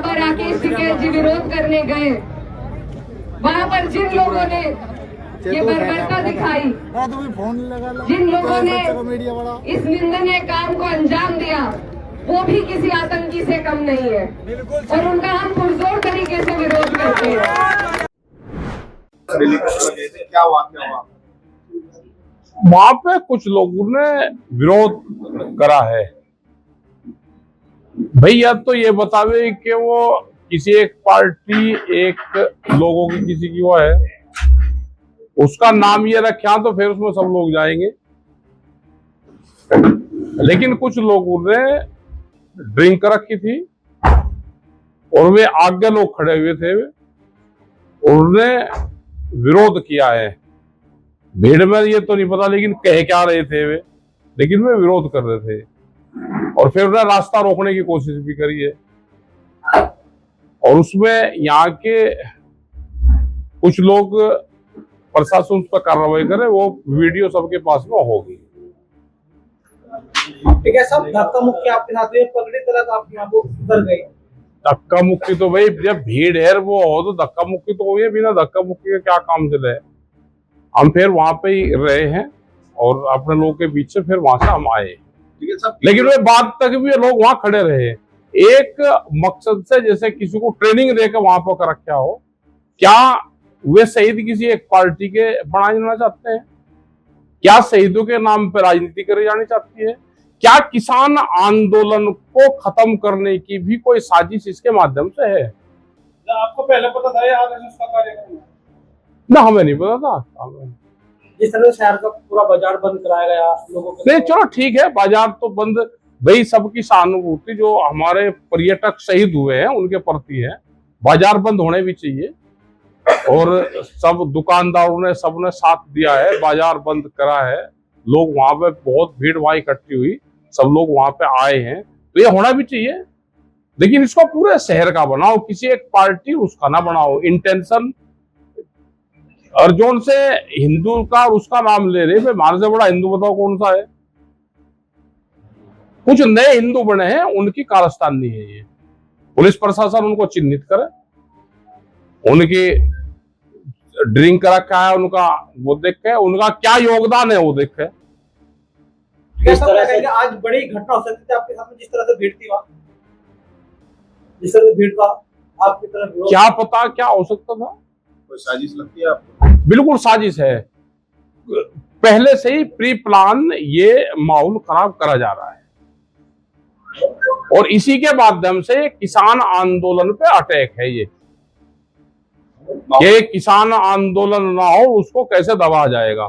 बाबा राकेश टिकैत जी विरोध करने गए, वहां पर जिन लोगों ने ये बर्बरता दिखाई, जिन लोगों ने इस निंदनीय काम को अंजाम दिया, वो भी किसी आतंकी से कम नहीं है और उनका हम पुरजोर तरीके से विरोध करते हैं। क्या वाकया हुआ? वहां पे कुछ लोगों ने विरोध करा है। भैया तो ये बतावे कि वो किसी एक पार्टी, एक लोगों की किसी की वो है, उसका नाम ये रखा तो फिर उसमें सब लोग जाएंगे। लेकिन कुछ लोगों ने ड्रिंक रखी थी और वे आगे लोग खड़े हुए थे, उन्होंने विरोध किया है। भीड़ में ये तो नहीं पता लेकिन कह क्या रहे थे वे, लेकिन वे विरोध कर रहे थे और फिर उन्हें रास्ता रोकने की कोशिश भी करी है। और उसमें यहाँ के कुछ लोग प्रशासन उस पर कार्रवाई करे, वो वीडियो सबके पास में होगी। ठीक है, सब धक्का मुक्की आपके साथ में पगड़ी तरह आप यहाँ को उतर गए। धक्का मुक्की तो भाई जब भीड़ है वो हो तो धक्का मुक्की तो हुई है, बिना धक्का मुक्की के क्या काम चले। हम फिर वहां पे ही रहे हैं और अपने लोगों के बीच से फिर वहां से हम आए। ठीक है सब, लेकिन वे बाद तक भी लोग वहां खड़े रहे एक मकसद से, जैसे किसी को ट्रेनिंग देकर वहां पर रखा हो। क्या वे शहीद किसी एक पार्टी के बनाए जाना चाहते हैं? क्या शहीदों के नाम पर राजनीति करी जानी चाहती है? क्या किसान आंदोलन को खत्म करने की भी कोई साजिश इसके माध्यम से है? आपको पहले पता था आरएसएस का कार्यक्रम? ना, हमें नहीं पता था। जिस तरह शहर का पूरा बाजार बंद कराया गया लोगों को, नहीं चलो ठीक है, बाजार तो बंद, भाई सबकी सहानुभूति जो हमारे पर्यटक शहीद हुए हैं उनके प्रति है। बाजार बंद होने भी चाहिए और सब दुकानदारों ने सबने साथ दिया है, बाजार बंद करा है। लोग वहां पे बहुत भीड़ वहां इकट्ठी हुई, सब लोग वहां पे आए हैं, तो ये होना भी चाहिए। लेकिन इसको पूरे शहर का बनाओ, किसी एक पार्टी उसका ना बनाओ। इंटेंशन अर्जुन से हिंदू का उसका नाम ले रहे, हमारे से बड़ा हिंदू बताओ कौन सा है? कुछ नए हिंदू बने हैं, उनकी कारस्तानी है ये। पुलिस प्रशासन उनको चिन्हित करे, उनकी ड्रिंक रखा है, उनका वो देखे, उनका क्या योगदान है वो देखे। इस तरह से आज बड़ी घटना हो सकती थी आपके साथ में, जिस तरह से भीड़ थी वहां, जिस तरह से भीड़ का आपकी तरफ क्या पता क्या हो सकता था? कोई साजिश लगती है आपको? बिल्कुल साजिश है, पहले से ही प्री प्लान ये माहौल खराब करा जा रहा है और इसी के माध्यम से किसान आंदोलन पे अटैक है ये किसान आंदोलन ना हो उसको कैसे दबाया जाएगा।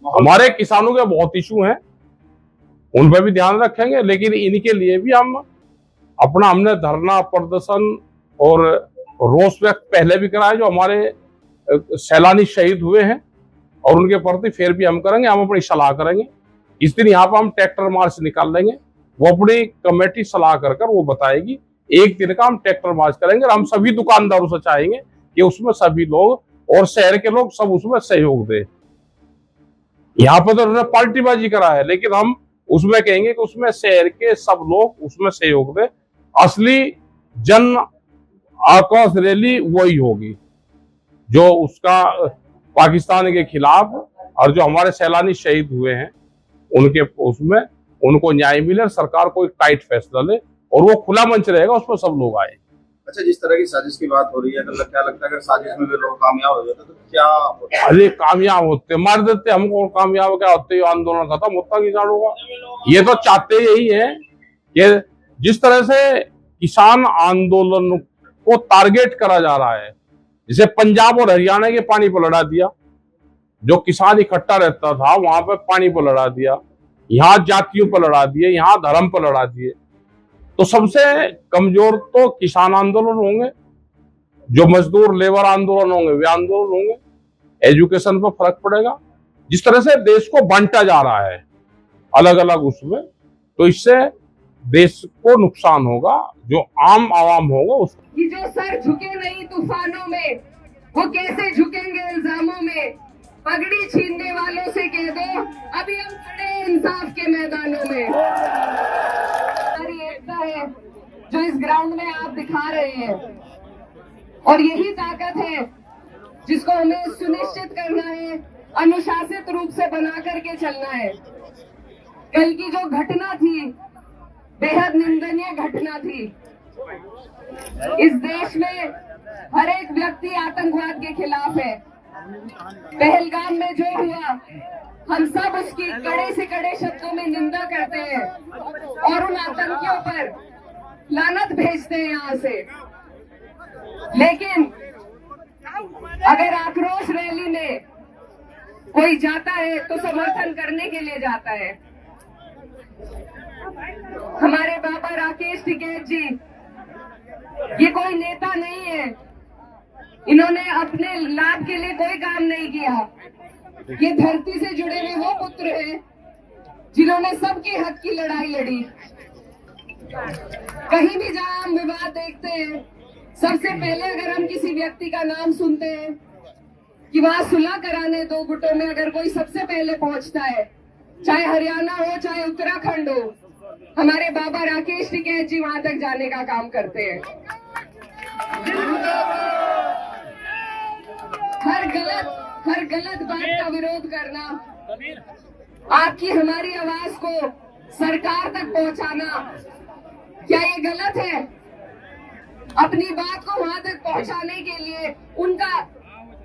हमारे किसानों के बहुत इशू हैं, उन पर भी ध्यान रखेंगे, लेकिन इनके लिए भी हमने धरना प्रदर्शन और रोष व्यक्त पहले भी कराया। जो हमारे सैलानी शहीद हुए हैं और उनके प्रति फिर भी हम करेंगे, हम अपनी सलाह करेंगे। इस दिन यहाँ पर हम ट्रैक्टर मार्च निकाल लेंगे, वो अपनी कमेटी सलाह कर वो बताएगी। एक दिन का हम ट्रैक्टर मार्च करेंगे और हम सभी दुकानदारों से चाहेंगे कि उसमें सभी लोग और शहर के लोग सब उसमें सहयोग दे। यहाँ पर तो उन्होंने पार्टीबाजी करा है, लेकिन हम उसमें कहेंगे कि उसमें शहर के सब लोग उसमें सहयोग दे। असली जन आक्रोश रैली वही होगी जो उसका पाकिस्तान के खिलाफ और जो हमारे सैलानी शहीद हुए हैं उनके उसमें उनको न्याय मिले, सरकार को एक टाइट फैसला ले और वो खुला मंच रहेगा, उसमें सब लोग आए। अच्छा, जिस तरह की साजिश की बात हो रही है, तो क्या लगता है अगर साजिश में वे लोग कामयाब हो जाते तो क्या होता? अरे कामयाब होते, मार देते हमको, कामयाब क्या होते, आंदोलन खत्म होता किसान होगा। ये तो चाहते यही है कि जिस तरह से किसान आंदोलन को टारगेट करा जा रहा है, जैसे पंजाब और हरियाणा के पानी पर लड़ा दिया, जो किसान इकट्ठा रहता था वहां पर पानी पर लड़ा दिया, यहाँ जातियों पर लड़ा दिए, यहाँ धर्म पर लड़ा दिए, तो सबसे कमजोर तो किसान आंदोलन होंगे। जो मजदूर लेबर आंदोलन होंगे वे आंदोलन होंगे। एजुकेशन पर फर्क पड़ेगा। जिस तरह से देश को बांटा जा रहा है अलग अलग उसमें, तो इससे देश को नुकसान होगा, जो आम आवाम होगा उसको। कि जो सर झुके नहीं तूफानों में, वो कैसे झुकेंगे इल्जामों में। पगड़ी छीनने वालों से कह दो अभी हम खड़े इंसाफ के मैदानों में। हमारी एकता है, जो इस ग्राउंड में आप दिखा रहे हैं, और यही ताकत है जिसको हमें सुनिश्चित करना है, अनुशासित रूप से बना करके चलना है। कल की जो घटना थी, बेहद निंदनीय घटना थी। इस देश में हर एक व्यक्ति आतंकवाद के खिलाफ है। पहलगाम में जो हुआ, हम सब उसकी कड़े से कड़े शब्दों में निंदा करते हैं और उन आतंकियों पर लानत भेजते हैं यहाँ से। लेकिन अगर आक्रोश रैली में कोई जाता है तो समर्थन करने के लिए जाता है। हमारे बाबा राकेश टिकैत जी, ये कोई नेता नहीं है, इन्होंने अपने लाभ के लिए कोई काम नहीं किया। ये धरती से जुड़े हुए वो पुत्र हैं जिन्होंने सबके हक की लड़ाई लड़ी। कहीं भी जहां हम विवाद देखते हैं, सबसे पहले अगर हम किसी व्यक्ति का नाम सुनते हैं कि वहां सुलह कराने दो गुटों में अगर कोई सबसे पहले पहुंचता है, चाहे हरियाणा हो चाहे उत्तराखंड हो, हमारे बाबा राकेश टिकैत जी वहां तक जाने का काम करते हैं। हर गलत बात का विरोध करना, आपकी हमारी आवाज को सरकार तक पहुंचाना, क्या ये गलत है? अपनी बात को वहां तक पहुंचाने के लिए, उनका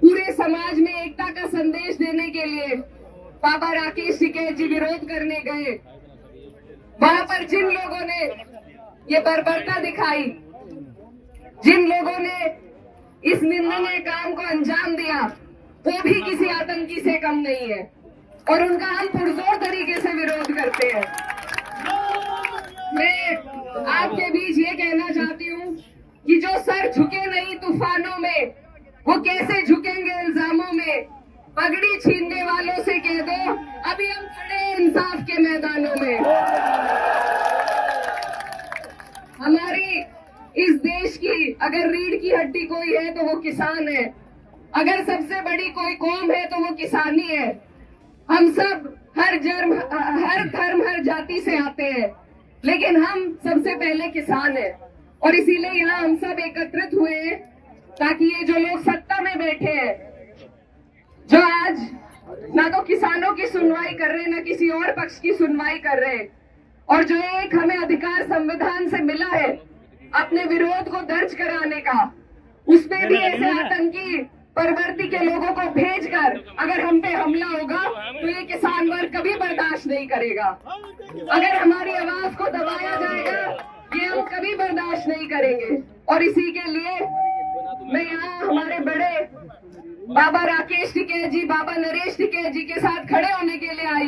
पूरे समाज में एकता का संदेश देने के लिए बाबा राकेश टिकैत जी विरोध करने गए। वहां पर जिन लोगों ने ये बर्बरता दिखाई, जिन लोगों ने इस निंदनीय काम को अंजाम दिया, वो भी किसी आतंकी से कम नहीं है और उनका हम पुरजोर तरीके से विरोध करते हैं। मैं आपके बीच ये कहना चाहती हूँ कि जो सर झुके नहीं तूफानों में, वो कैसे झुकेंगे इल्जामों में। पगड़ी छीनने वालों से कह दो, अभी हम खड़े हैं इंसाफ के मैदानों में। हमारी इस देश की अगर रीढ़ की हड्डी कोई है तो वो किसान है। अगर सबसे बड़ी कोई कौम है तो वो किसानी है। हम सब हर धर्म हर जाति से आते हैं, लेकिन हम सबसे पहले किसान हैं और इसीलिए यहाँ हम सब एकत्रित हुए हैं ताकि ये जो लोग सत्ता में बैठे हैं, जो आज ना तो किसानों की सुनवाई कर रहे, ना किसी और पक्ष की सुनवाई कर रहे, और जो एक हमें अधिकार संविधान से मिला है अपने विरोध को दर्ज कराने का, उसमें भी ऐसे आतंकी प्रवृत्ति के लोगों को भेजकर अगर हम पे हमला होगा तो ये किसान वर्ग कभी बर्दाश्त नहीं करेगा। अगर हमारी आवाज को दबाया जाएगा, ये हम कभी बर्दाश्त नहीं करेंगे। और इसी के लिए मैं यहाँ हमारे बड़े बाबा राकेश टिकैत जी, बाबा नरेश टिकैत जी के साथ खड़े होने के लिए आई।